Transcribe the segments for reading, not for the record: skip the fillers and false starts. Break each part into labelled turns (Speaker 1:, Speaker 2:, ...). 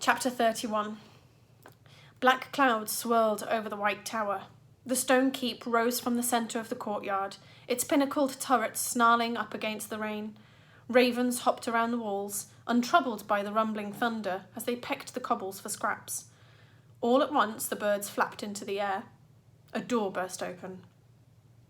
Speaker 1: Chapter 31. Black clouds swirled over the White Tower. The stone keep rose from the centre of the courtyard, its pinnacled turrets snarling up against the rain. Ravens hopped around the walls, untroubled by the rumbling thunder as they pecked the cobbles for scraps. All at once the birds flapped into the air. A door burst open.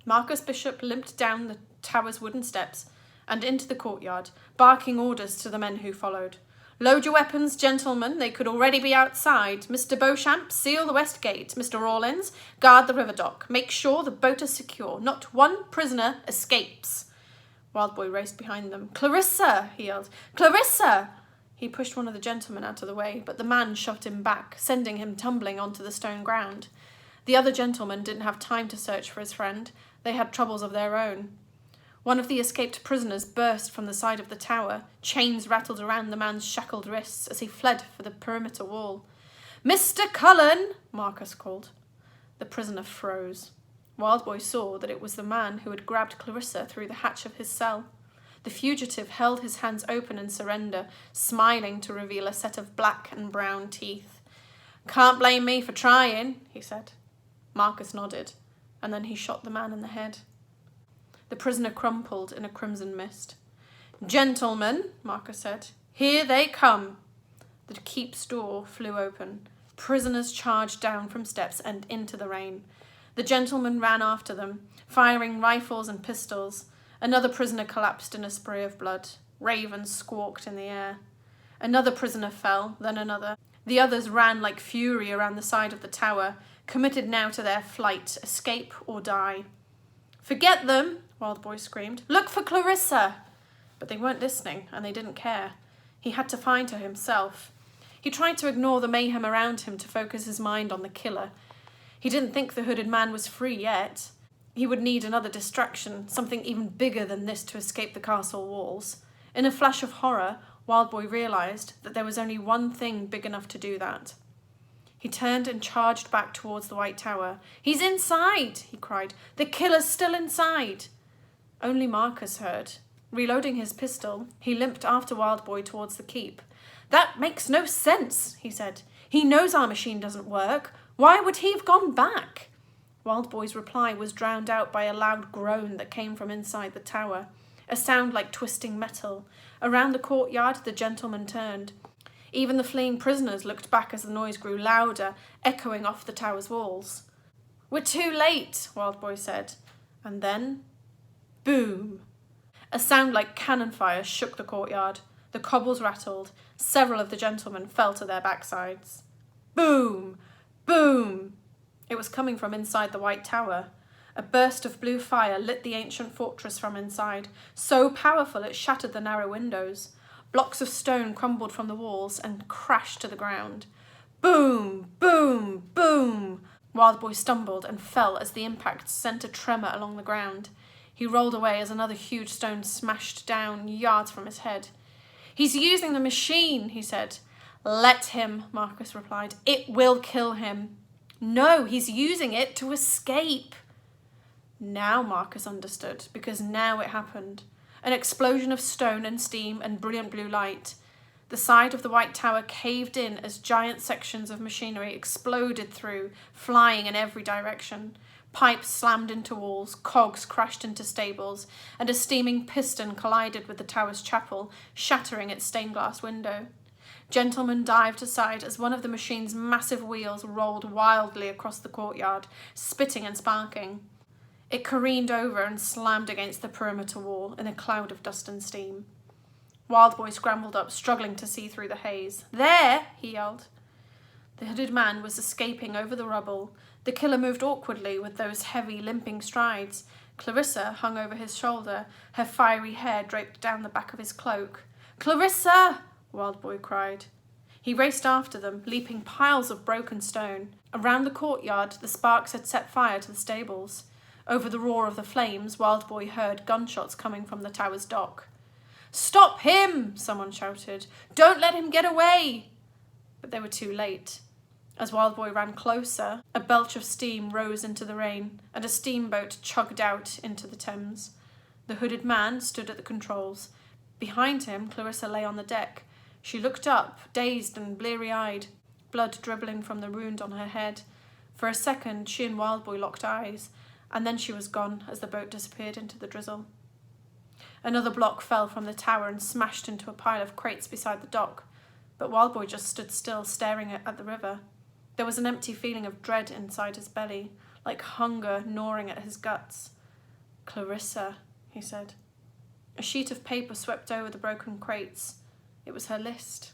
Speaker 1: Marcus Bishop limped down the tower's wooden steps and into the courtyard, barking orders to the men who followed. "Load your weapons, gentlemen, they could already be outside. Mr. Beauchamp, seal the west gate. Mr. Rawlins, guard the river dock. Make sure the boat is secure. Not one prisoner escapes." Wildboy raced behind them. "Clarissa!" he yelled. "Clarissa!" He pushed one of the gentlemen out of the way, but the man shoved him back, sending him tumbling onto the stone ground. The other gentlemen didn't have time to search for his friend. They had troubles of their own. One of the escaped prisoners burst from the side of the tower. Chains rattled around the man's shackled wrists as he fled for the perimeter wall. "Mr. Cullen!" Marcus called. The prisoner froze. Wildboy saw that it was the man who had grabbed Clarissa through the hatch of his cell. The fugitive held his hands open in surrender, smiling to reveal a set of black and brown teeth. "Can't blame me for trying," he said. Marcus nodded, and then he shot the man in the head. The prisoner crumpled in a crimson mist. "Gentlemen," Marcus said, "here they come." The keep's door flew open. Prisoners charged down from steps and into the rain. The gentlemen ran after them, firing rifles and pistols. Another prisoner collapsed in a spray of blood. Ravens squawked in the air. Another prisoner fell, then another. The others ran like fury around the side of the tower, committed now to their flight, escape or die. "Forget them!" Wildboy screamed. "Look for Clarissa!" But they weren't listening, and they didn't care. He had to find her himself. He tried to ignore the mayhem around him to focus his mind on the killer. He didn't think the hooded man was free yet. He would need another distraction, something even bigger than this to escape the castle walls. In a flash of horror, Wildboy realised that there was only one thing big enough to do that. He turned and charged back towards the White Tower. "He's inside!" he cried. "The killer's still inside!" Only Marcus heard. Reloading his pistol, he limped after Wildboy towards the keep. "That makes no sense," he said. "He knows our machine doesn't work. Why would he have gone back?" Wildboy's reply was drowned out by a loud groan that came from inside the tower, a sound like twisting metal. Around the courtyard, the gentleman turned. Even the fleeing prisoners looked back as the noise grew louder, echoing off the tower's walls. "We're too late," Wildboy said. And then, boom! A sound like cannon fire shook the courtyard. The cobbles rattled. Several of the gentlemen fell to their backsides. Boom! Boom! It was coming from inside the White Tower. A burst of blue fire lit the ancient fortress from inside, so powerful it shattered the narrow windows. Blocks of stone crumbled from the walls and crashed to the ground. Boom! Boom! Boom! Wildboy stumbled and fell as the impact sent a tremor along the ground. He rolled away as another huge stone smashed down yards from his head. "He's using the machine," he said. "Let him," Marcus replied. "It will kill him." "No, he's using it to escape." Now Marcus understood, because now it happened. An explosion of stone and steam and brilliant blue light. The side of the White Tower caved in as giant sections of machinery exploded through, flying in every direction. Pipes slammed into walls, cogs crashed into stables, and a steaming piston collided with the tower's chapel, shattering its stained-glass window. Gentlemen dived aside as one of the machine's massive wheels rolled wildly across the courtyard, spitting and sparking. It careened over and slammed against the perimeter wall in a cloud of dust and steam. Wildboy scrambled up, struggling to see through the haze. "There!" he yelled. The hooded man was escaping over the rubble. The killer moved awkwardly with those heavy, limping strides. Clarissa hung over his shoulder, her fiery hair draped down the back of his cloak. "Clarissa!" Wildboy cried. He raced after them, leaping piles of broken stone. Around the courtyard, the sparks had set fire to the stables. Over the roar of the flames, Wildboy heard gunshots coming from the tower's dock. "Stop him!" someone shouted. "Don't let him get away!" But they were too late. As Wildboy ran closer, a belch of steam rose into the rain, and a steamboat chugged out into the Thames. The hooded man stood at the controls. Behind him, Clarissa lay on the deck. She looked up, dazed and bleary-eyed, blood dribbling from the wound on her head. For a second, she and Wildboy locked eyes, and then she was gone as the boat disappeared into the drizzle. Another block fell from the tower and smashed into a pile of crates beside the dock, but Wildboy just stood still, staring at the river. There was an empty feeling of dread inside his belly, like hunger gnawing at his guts. "Clarissa," he said. A sheet of paper swept over the broken crates. It was her list.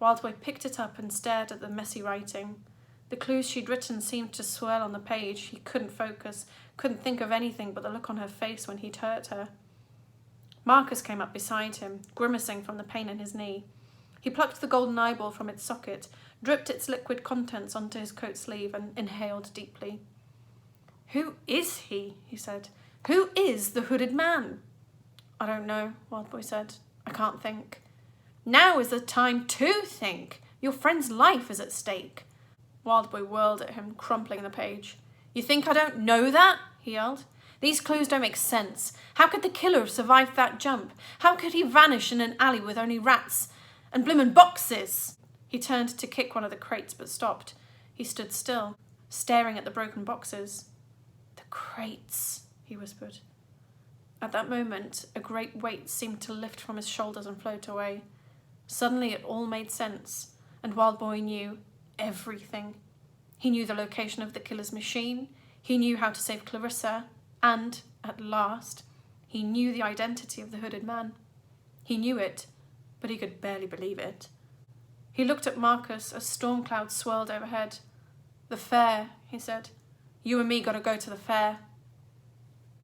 Speaker 1: Wildboy picked it up and stared at the messy writing. The clues she'd written seemed to swirl on the page. He couldn't focus, couldn't think of anything but the look on her face when he'd hurt her. Marcus came up beside him, grimacing from the pain in his knee. He plucked the golden eyeball from its socket, dripped its liquid contents onto his coat sleeve, and inhaled deeply. "Who is he?" he said. "Who is the hooded man?" "I don't know," Wildboy said. "I can't think." "Now is the time to think. Your friend's life is at stake." Wildboy whirled at him, crumpling the page. "You think I don't know that?" he yelled. "These clues don't make sense. How could the killer have survived that jump? How could he vanish in an alley with only rats and bloomin' boxes?" He turned to kick one of the crates but stopped. He stood still, staring at the broken boxes. "The crates," he whispered. At that moment, a great weight seemed to lift from his shoulders and float away. Suddenly it all made sense, and Wildboy knew everything. He knew the location of the killer's machine, he knew how to save Clarissa, and, at last, he knew the identity of the hooded man. He knew it, but he could barely believe it. He looked at Marcus as storm clouds swirled overhead. "The fair," he said. "You and me gotta go to the fair."